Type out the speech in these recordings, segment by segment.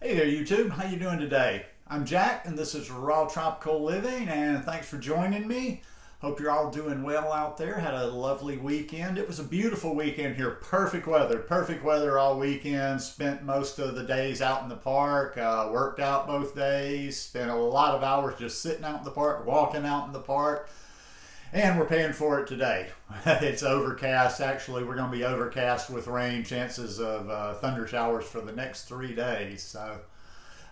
Hey there YouTube, how you doing today? I'm Jack and this is Raw Tropical Living and thanks for joining me. Hope you're all doing well out there. Had a lovely weekend. It was a beautiful weekend here. Perfect weather all weekend. Spent most of the days out in the park, worked out both days, spent a lot of hours just sitting out in the park, walking out in the park. And we're paying for it today. It's overcast. Actually, we're going to be overcast with rain, chances of thunder showers for the next 3 days. So,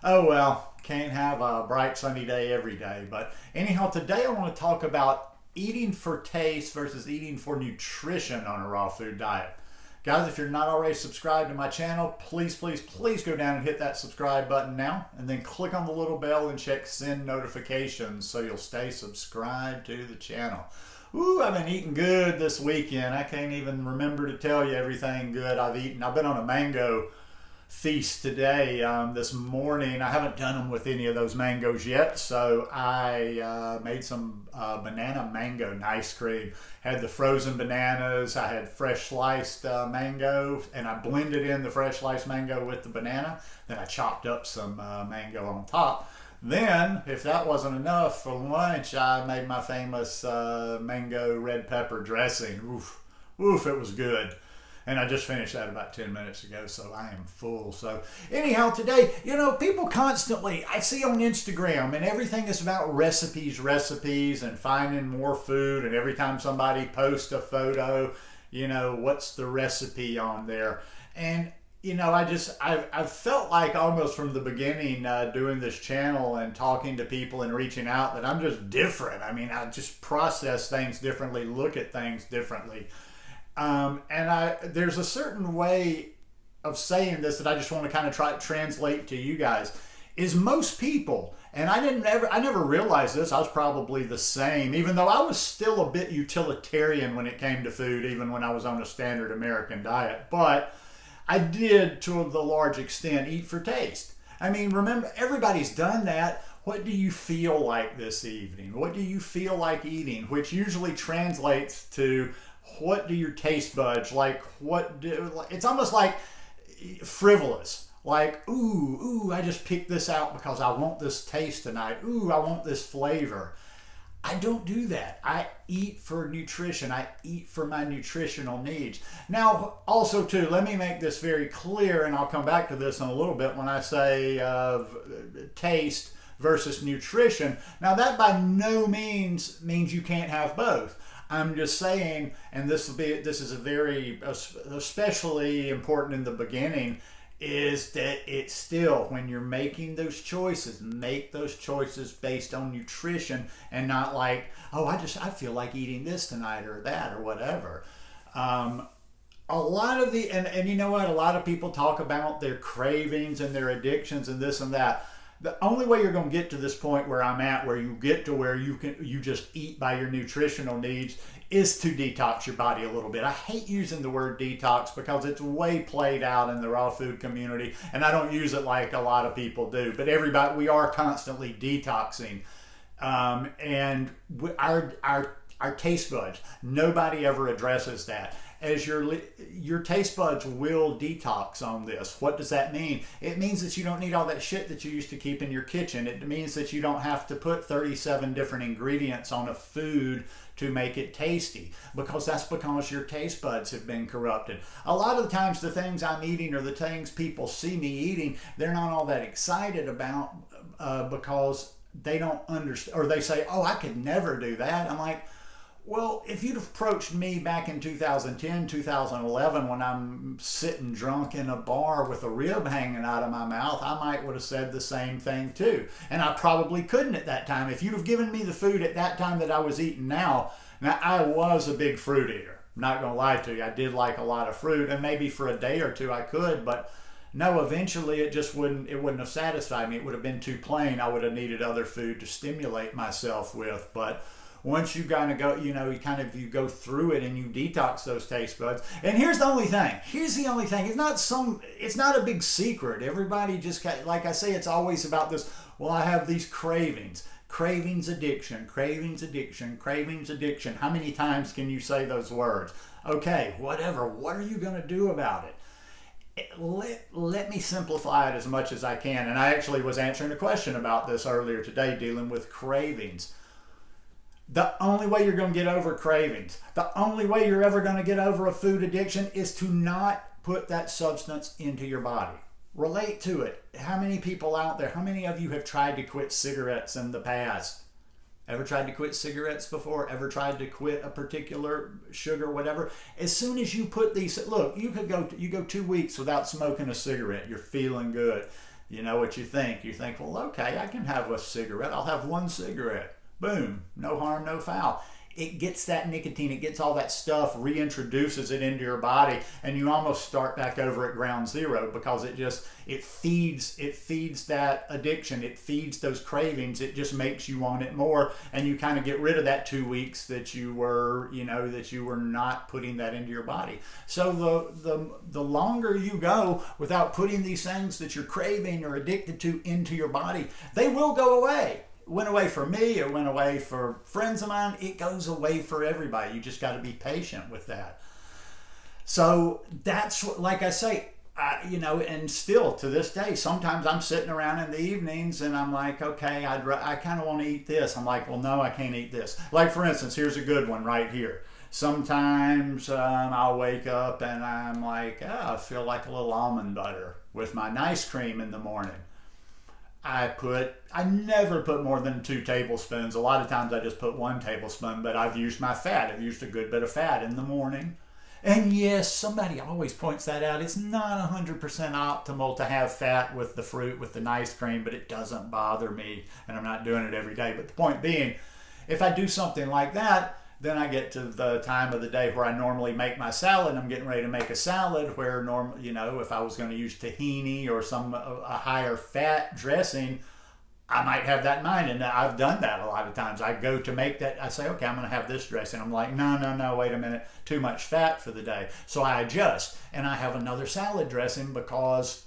oh well, can't have a bright sunny day every day. But anyhow, today I want to talk about eating for taste versus eating for nutrition on a raw food diet. Guys, if you're not already subscribed to my channel, please go down and hit that subscribe button now. And then click on the little bell and check send notifications so you'll stay subscribed to the channel. Ooh, I've been eating good this weekend. I can't even remember to tell you everything good I've eaten. I've been on a mango feast today, this morning. I haven't done them with any of those mangoes yet, so I made some banana mango ice cream. Had the frozen bananas, I had fresh sliced mango, and I blended in the fresh sliced mango with the banana. Then I chopped up some mango on top. Then, if that wasn't enough, for lunch I made my famous mango red pepper dressing. Oof, it was good. And I just finished that about 10 minutes ago, so I am full. So anyhow, today, people constantly, I see on Instagram, and everything is about recipes, and finding more food. And every time somebody posts a photo, what's the recipe on there? And, I've felt like almost from the beginning doing this channel and talking to people and reaching out that I'm just different. I mean, I just process things differently, look at things differently. There's a certain way of saying this that I just want to kind of try to translate to you guys. Is most people, and I never realized this, I was probably the same, even though I was still a bit utilitarian when it came to food, even when I was on a standard American diet. But I did, to the large extent, eat for taste. I mean, remember, everybody's done that. What do you feel like this evening? What do you feel like eating? Which usually translates to, what do your taste buds like? It's almost like frivolous. Like, ooh, I just picked this out because I want this taste tonight. Ooh, I want this flavor. I don't do that. I eat for nutrition. I eat for my nutritional needs. Now, also too, let me make this very clear, and I'll come back to this in a little bit when I say taste versus nutrition. Now, that by no means you can't have both. I'm just saying, and this is a very especially important in the beginning, is that it's still, when you're making those choices, make those choices based on nutrition and not like, oh, I feel like eating this tonight or that or whatever. A lot of and you know what, a lot of people talk about their cravings and their addictions and this and that. The only way you're going to get to this point where I'm at, where you get to where you just eat by your nutritional needs, is to detox your body a little bit. I hate using the word detox because it's way played out in the raw food community, and I don't use it like a lot of people do. But we are constantly detoxing, and our taste buds. Nobody ever addresses that. As your taste buds will detox on this. What does that mean? It means that you don't need all that shit that you used to keep in your kitchen. It means that you don't have to put 37 different ingredients on a food to make it tasty, because your taste buds have been corrupted. A lot of the times the things I'm eating or the things people see me eating, they're not all that excited about because they don't understand, or they say, oh, I could never do that. I'm like, well, if you'd approached me back in 2010, 2011, when I'm sitting drunk in a bar with a rib hanging out of my mouth, I might would have said the same thing too. And I probably couldn't at that time. If you'd have given me the food at that time that I was eating now I was a big fruit eater. I'm not going to lie to you. I did like a lot of fruit, and maybe for a day or two I could, but no, eventually it wouldn't have satisfied me. It would have been too plain. I would have needed other food to stimulate myself with. But once you kind of go, you go through it and you detox those taste buds. And here's the only thing. It's not a big secret. Everybody just, like I say, it's always about this, well, I have these cravings. Cravings addiction. How many times can you say those words? Okay, whatever. What are you going to do about it? let me simplify it as much as I can. And I actually was answering a question about this earlier today, dealing with cravings. The only way you're going to get over cravings, the only way you're ever going to get over a food addiction is to not put that substance into your body. Relate to it. How many people out there, how many of you have tried to quit cigarettes in the past? Ever tried to quit cigarettes before? Ever tried to quit a particular sugar, whatever? As soon as you put these, look, you go 2 weeks without smoking a cigarette. You're feeling good. You know what you think? You think, well, okay, I can have a cigarette. I'll have one cigarette. Boom, no harm, no foul. It gets that nicotine, it gets all that stuff, reintroduces it into your body, and you almost start back over at ground zero, because it feeds that addiction, it feeds those cravings, it just makes you want it more, and you kind of get rid of that 2 weeks that you were not putting that into your body. So the longer you go without putting these things that you're craving or addicted to into your body, they will go away. Went away for me, it went away for friends of mine, it goes away for everybody. You just got to be patient with that. So that's what, like I say, and still to this day, sometimes I'm sitting around in the evenings and I'm like, okay, I kind of want to eat this. I'm like, well, no, I can't eat this. Like, for instance, here's a good one right here. Sometimes I'll wake up and I'm like, I feel like a little almond butter with my nice cream in the morning. I never put more than 2 tablespoons. A lot of times I just put 1 tablespoon, but I've used my fat. I've used a good bit of fat in the morning. And yes, somebody always points that out. It's not 100% optimal to have fat with the fruit, with the nice cream, but it doesn't bother me, and I'm not doing it every day. But the point being, if I do something like that, then I get to the time of the day where I normally make my salad. I'm getting ready to make a salad where if I was going to use tahini or a higher fat dressing, I might have that in mind. And I've done that a lot of times. I go to make that, I say, okay, I'm going to have this dressing. I'm like, no, wait a minute, too much fat for the day. So I adjust and I have another salad dressing because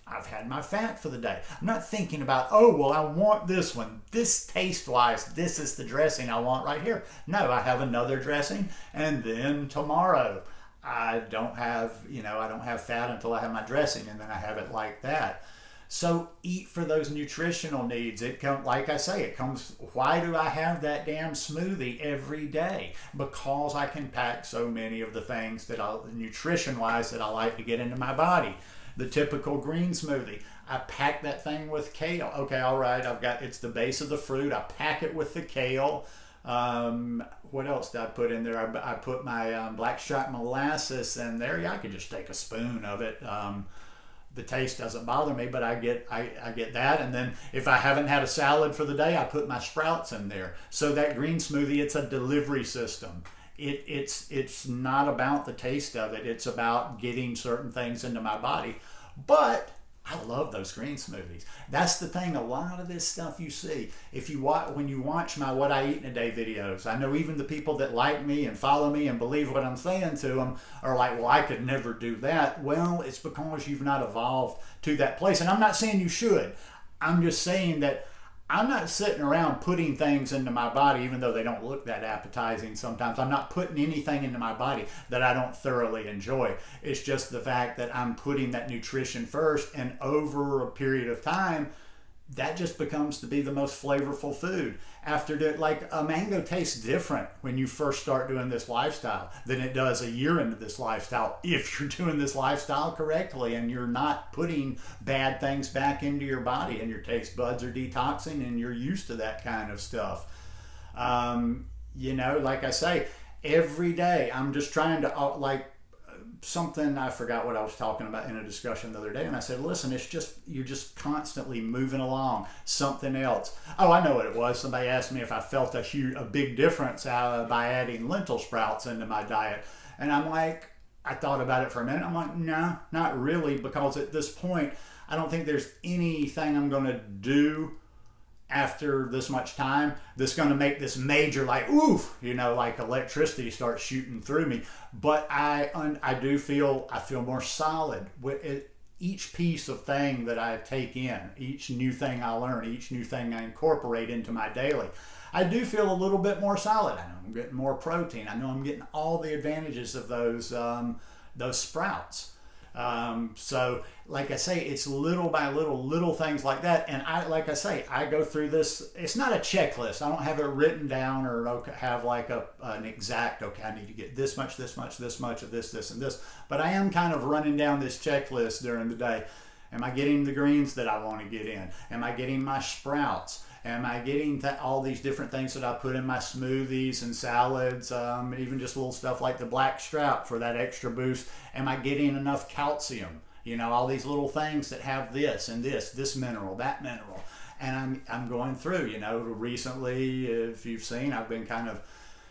I've had my fat for the day. I'm not thinking about, oh, well, I want this one. This taste-wise, this is the dressing I want right here. No, I have another dressing, and then tomorrow I don't have fat until I have my dressing, and then I have it like that. So eat for those nutritional needs. Like I say, it comes, why do I have that damn smoothie every day? Because I can pack so many of the things nutrition-wise that I like to get into my body. The typical green smoothie, I pack that thing with kale. Okay, all right, it's the base of the fruit. I pack it with the kale. What else did I put in there? I put my black stripe molasses in there. Yeah, I could just take a spoon of it. The taste doesn't bother me, but I get that. And then if I haven't had a salad for the day, I put my sprouts in there. So that green smoothie, it's a delivery system. It's not about the taste of it. It's about getting certain things into my body. But I love those green smoothies. That's the thing. A lot of this stuff you see, when you watch my What I Eat in a Day videos, I know even the people that like me and follow me and believe what I'm saying to them are like, well, I could never do that. Well, it's because you've not evolved to that place. And I'm not saying you should. I'm just saying that I'm not sitting around putting things into my body, even though they don't look that appetizing sometimes. I'm not putting anything into my body that I don't thoroughly enjoy. It's just the fact that I'm putting that nutrition first, and over a period of time, that just becomes to be the most flavorful food. Like a mango tastes different when you first start doing this lifestyle than it does a year into this lifestyle, if you're doing this lifestyle correctly and you're not putting bad things back into your body and your taste buds are detoxing and you're used to that kind of stuff. Like I say, every day I'm just trying to something, I forgot what I was talking about in a discussion the other day, and I said, listen, you're just constantly moving along, something else. Oh, I know what it was. Somebody asked me if I felt a big difference by adding lentil sprouts into my diet, and I'm like, I thought about it for a minute. I'm like, no, not really, because at this point, I don't think there's anything I'm going to do after this much time that's going to make this major, like electricity starts shooting through me. But I do feel more solid with each piece of thing that I take in, each new thing I learn, each new thing I incorporate into my daily. I do feel a little bit more solid. I know I'm getting more protein. I know I'm getting all the advantages of those sprouts. So like I say, it's little by little things like that. And like I say, I go through this. It's not a checklist. I don't have it written down or have like an exact, okay, I need to get this much, this much, this much of this, and this. But I am kind of running down this checklist during the day. Am I getting the greens that I want to get in? Am I getting my sprouts? Am I getting all these different things that I put in my smoothies and salads, even just little stuff like the black strap for that extra boost? Am I getting enough calcium? You know, all these little things that have this and this mineral, that mineral. And I'm going through, you know, recently, if you've seen, I've been kind of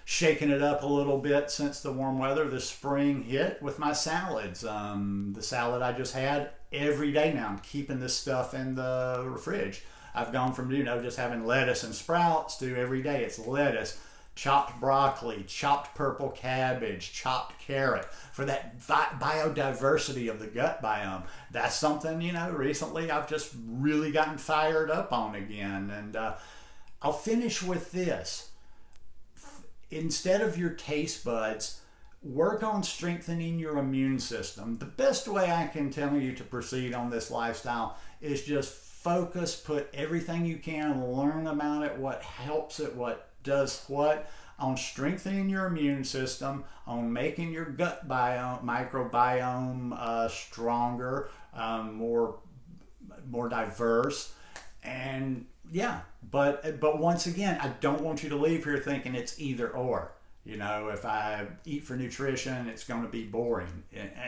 shaking it up a little bit since the warm weather this spring hit with my salads. The salad I just had every day now, I'm keeping this stuff in the fridge. I've gone from, you know, just having lettuce and sprouts to every day it's lettuce, chopped broccoli, chopped purple cabbage, chopped carrot for that biodiversity of the gut biome. That's something, you know, recently I've just really gotten fired up on again. And I'll finish with this. Instead of your taste buds, work on strengthening your immune system. The best way I can tell you to proceed on this lifestyle is just focus, put everything you can, learn about it, what helps it, what does what, on strengthening your immune system, on making your gut biome, microbiome stronger, more diverse. And yeah, but once again, I don't want you to leave here thinking it's either or. You know, if I eat for nutrition, it's going to be boring.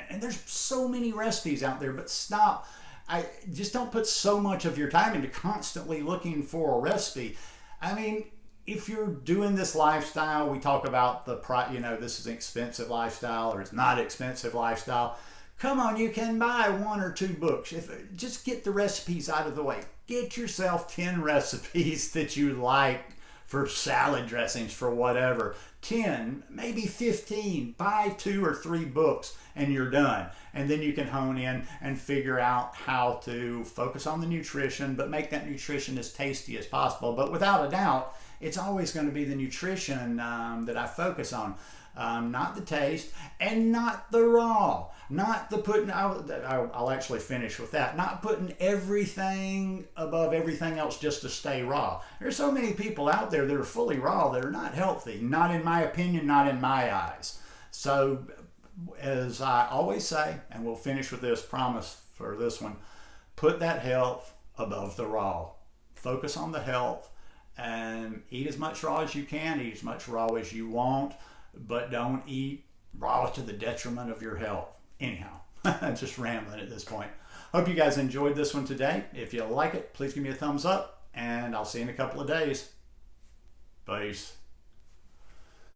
And there's so many recipes out there, but stop. I just don't put so much of your time into constantly looking for a recipe. I mean, if you're doing this lifestyle, we talk about you know, this is an expensive lifestyle or it's not expensive lifestyle. Come on, you can buy 1 or 2 books. Just get the recipes out of the way. Get yourself 10 recipes that you like for salad dressings, for whatever. 10, maybe 15. Buy 2 or 3 books and you're done. And then you can hone in and figure out how to focus on the nutrition, but make that nutrition as tasty as possible. But without a doubt, it's always going to be the nutrition that I focus on. Not the taste and not the raw, not the putting, I'll actually finish with that, not putting everything above everything else just to stay raw. There's so many people out there that are fully raw that are not healthy, not in my opinion, not in my eyes. So as I always say, and we'll finish with this promise for this one, put that health above the raw. Focus on the health and eat as much raw as you can, eat as much raw as you want, but don't eat raw to the detriment of your health. Anyhow, I'm just rambling at this point. Hope you guys enjoyed this one today. If you like it, please give me a thumbs up, and I'll see you in a couple of days. Peace.